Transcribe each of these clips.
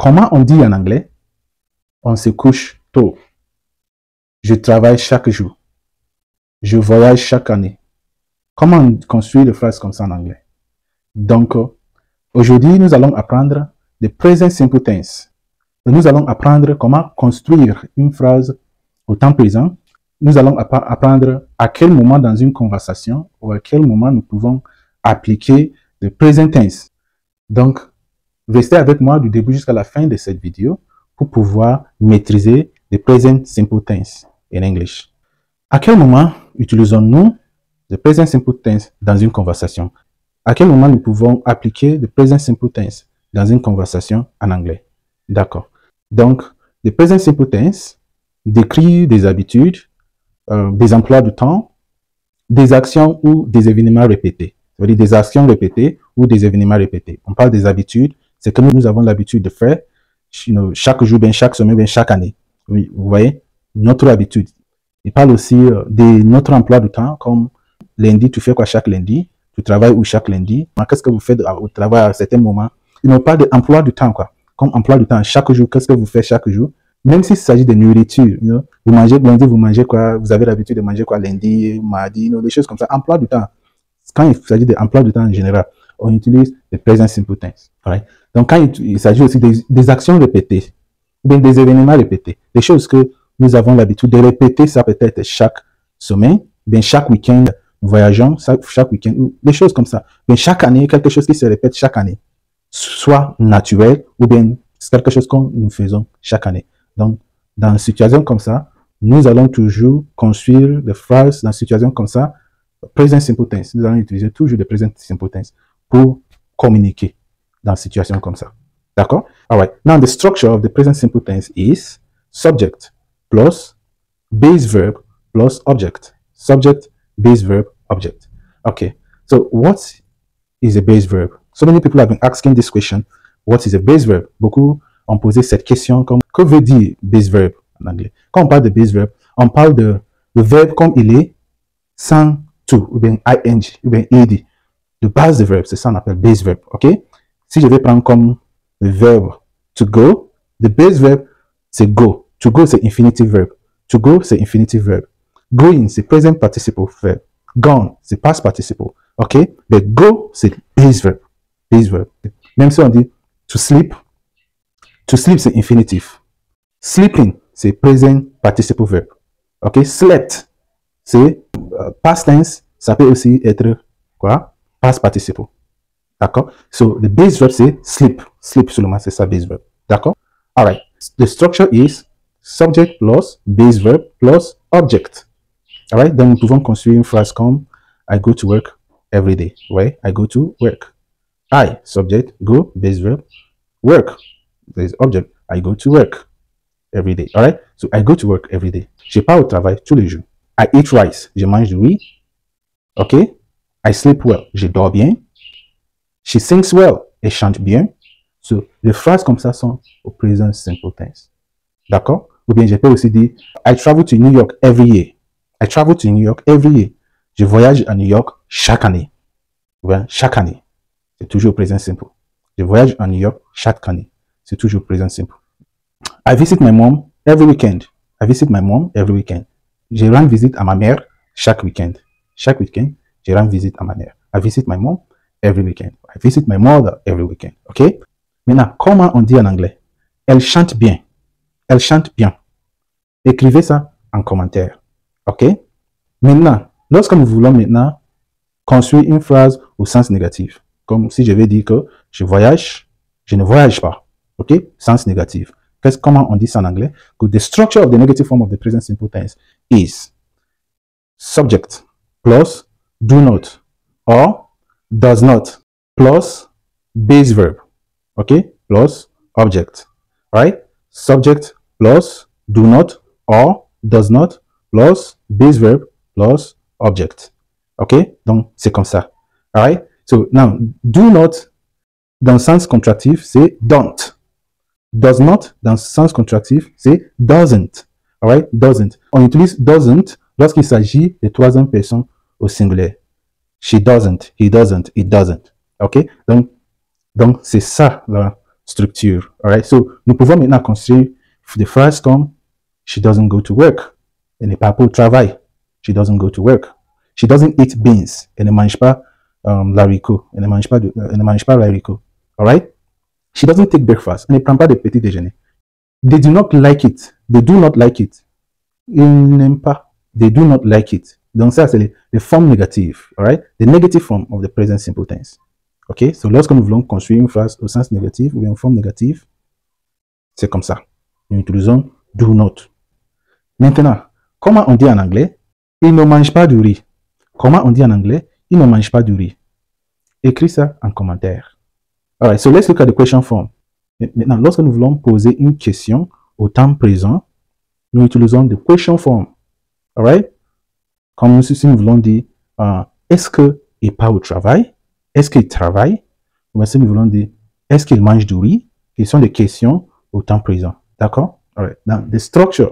Comment on dit en anglais? On se couche tôt. Je travaille chaque jour. Je voyage chaque année. Comment on construit des phrases comme ça en anglais? Donc, aujourd'hui, nous allons apprendre the present simple tense. Nous allons apprendre comment construire une phrase au temps présent. Nous allons apprendre à quel moment dans une conversation ou à quel moment nous pouvons appliquer le present tense. Donc, restez avec moi du début jusqu'à la fin de cette vidéo pour pouvoir maîtriser le present simple tense in English. À quel moment utilisons-nous le present simple tense dans une conversation? À quel moment nous pouvons appliquer le present simple tense dans une conversation en anglais? D'accord. Donc, le present simple tense décrit des habitudes, des emplois du temps, des actions ou des événements répétés. Ça veut dire des actions répétées ou des événements répétés. On parle des habitudes, c'est que nous avons l'habitude de faire chaque jour, bien chaque semaine, bien chaque année. Oui, vous voyez, notre habitude. Il parle aussi de notre emploi du temps, comme lundi, tu fais quoi chaque lundi? Tu travailles où chaque lundi? Qu'est-ce que vous faites au travail à certains moments? Il ne parle d'emploi du temps, quoi. Comme emploi du temps, chaque jour, qu'est-ce que vous faites chaque jour? Même s'il s'agit de nourriture, vous mangez lundi, vous mangez quoi? Vous avez l'habitude de manger quoi lundi, mardi, des choses comme ça. Emploi du temps. Quand il s'agit d'emploi du temps en général, on utilise le present simple tense. Right? Donc, quand il s'agit aussi des actions répétées, ou bien des événements répétés, des choses que nous avons l'habitude de répéter, ça peut être chaque semaine, bien chaque week-end, nous voyageons, chaque week-end, des choses comme ça. Bien chaque année, quelque chose qui se répète chaque année, soit naturel, ou bien quelque chose que nous faisons chaque année. Donc, dans une situation comme ça, nous allons toujours construire des phrases dans une situation comme ça, present simple tense. Nous allons utiliser toujours le present simple tense pour communiquer dans une situation comme ça. D'accord? Alright. Now, the structure of the present simple tense is subject plus base verb plus object. Subject, base verb, object. Okay. So, what is a base verb? So many people have been asking this question. What is a base verb? Beaucoup ont posé cette question comme que veut dire base verb en anglais? Quand on parle de base verb, on parle de verbe comme il est sans to, ou bien ing, ou bien ed. De base de verbe, c'est ça qu'on appelle base verb. Ok? Si je vais prendre comme le verbe to go, the base verb c'est go. To go c'est infinitive verb. To go c'est infinitive verb. Going c'est present participle verb. Gone c'est past participle. Ok? Mais go c'est base verb. Base verb. Même si on dit to sleep c'est infinitif. Sleeping c'est present participle verb. Ok? Slept c'est past tense, ça peut aussi être quoi? Past participle. D'accord? So the base verb c'est sleep. Sleep seulement c'est ça base verb. D'accord? Alright. The structure is subject plus base verb plus object. Alright? Donc nous pouvons construire une phrase comme I go to work every day. Ouais? I go to work. I, subject, go, base verb, work. There's object. I go to work every day. Alright? So I go to work every day. Je pars au travail tous les jours. I eat rice. Je mange du riz. Ok? I sleep well. Je dors bien. She sings well. Elle chante bien. So, les phrases comme ça sont au present simple tense. D'accord? Ou bien je peux aussi dire I travel to New York every year. I travel to New York every year. Je voyage à New York chaque année. Ou bien chaque année. C'est toujours present simple. Je voyage à New York chaque année. C'est toujours present simple. I visit my mom every weekend. I visit my mom every weekend. Je rends visite à ma mère chaque week-end. Chaque week-end, je rends visite à ma mère. I visit my mom every weekend. I visit my mother every weekend. OK? Maintenant, comment on dit en anglais? Elle chante bien. Elle chante bien. Écrivez ça en commentaire. OK? Maintenant, lorsque nous voulons maintenant construire une phrase au sens négatif, comme si je vais dire que je voyage, je ne voyage pas. OK? Sens négatif. Comment on dit ça en anglais? The structure of the negative form of the present simple tense is subject plus do not or does not plus base verb. Okay? Plus object. Right? Subject plus do not or does not plus base verb plus object. Okay? Donc, c'est comme ça. Alright? So, now, do not, dans le sens contractif, c'est don't. Does not, dans le sens contractif, c'est doesn't. Alright? Doesn't. On utilise doesn't lorsqu'il s'agit de troisième personne au singulier. She doesn't, he doesn't, it doesn't. OK? Donc c'est ça la structure. Alright, so nous pouvons maintenant construire des phrases comme she doesn't go to work. Elle n'est pas au travail. She doesn't go to work. She doesn't eat beans. Elle ne mange pas l'haricot. Elle ne mange pas l'haricot. Alright? She doesn't take breakfast. Elle ne prend pas de petit déjeuner. They do not like it. They do not like it. Ils n'aiment pas. They do not like it. Donc ça, c'est les formes négatives. Alright? The negative form of the present simple tense. Ok? So lorsque nous voulons construire une phrase au sens négatif ou en forme négative, c'est comme ça. Nous utilisons do not. Maintenant, comment on dit en anglais? Il ne mange pas du riz. Comment on dit en anglais? Il ne mange pas du riz. Écris ça en commentaire. Alright, so let's look at the question form. Maintenant, lorsque nous voulons poser une question au temps présent, nous utilisons the question form. Alright? Comme si nous voulons dire est-ce qu'il part au travail? Est-ce qu'il travaille? Ou si nous voulons dire est-ce qu'il mange du riz? Ce sont des questions au temps présent. D'accord? Alright. Now, the structure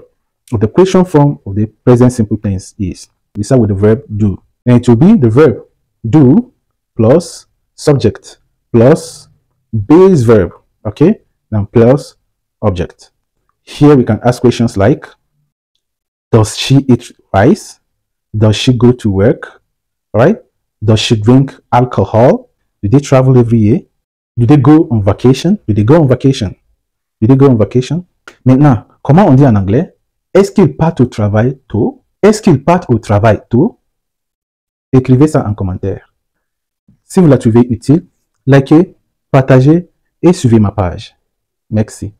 of the question form of the present simple tense is we start with the verb do. And it will be the verb do plus subject plus base verb. Okay? Now plus object. Here we can ask questions like does she eat rice? Does she go to work? Alright? Does she drink alcohol? Do they travel every year? Do they go on vacation? Do they go on vacation? Do they go on vacation? Maintenant, comment on dit en anglais? Est-ce qu'ils partent au travail tôt? Est-ce qu'ils partent au travail tôt? Écrivez ça en commentaire. Si vous la trouvez utile, likez, partagez et suivez ma page. Merci.